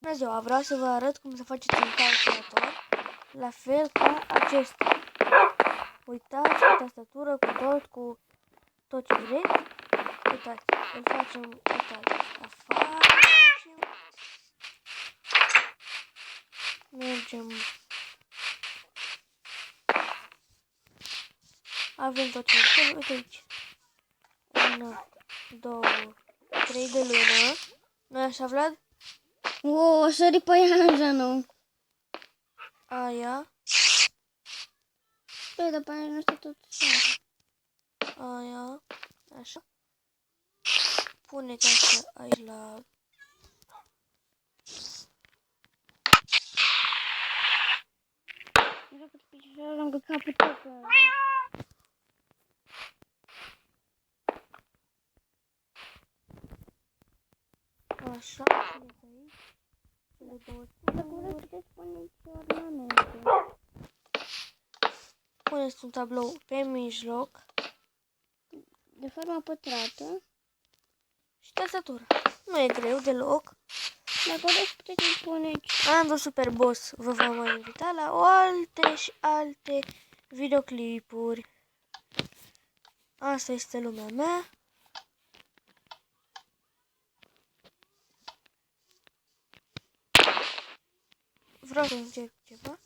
Bună ziua, vreau să vă arăt cum să faceți un calculator, la fel ca acesta. Uitați, cu tastatură, cu tot ce vreți. Uitați, îl facem, uitați, afară. Mergem. Avem tot ce vrem, uite aici. 1, 2, 3 de lună. Nu-i așa, Vlad? O sări pe ea, nu. Aia. Păi, dar pe aia nu este tot așa. Aia. Așa. Puneți asta aici la... Vreau că te pici lângă capul tău. Așa. Puneți aici. Cele două. Dacă vreți, puteți pune și ornamente. Puneți un tablou pe mijloc. De formă pătrată. Și tastatura. Nu e greu deloc. Dacă vreți, puteți puneți. Andu Super Boss vă va mai invita la alte și alte videoclipuri. Asta este lumea mea. Vreau să încerc ceva.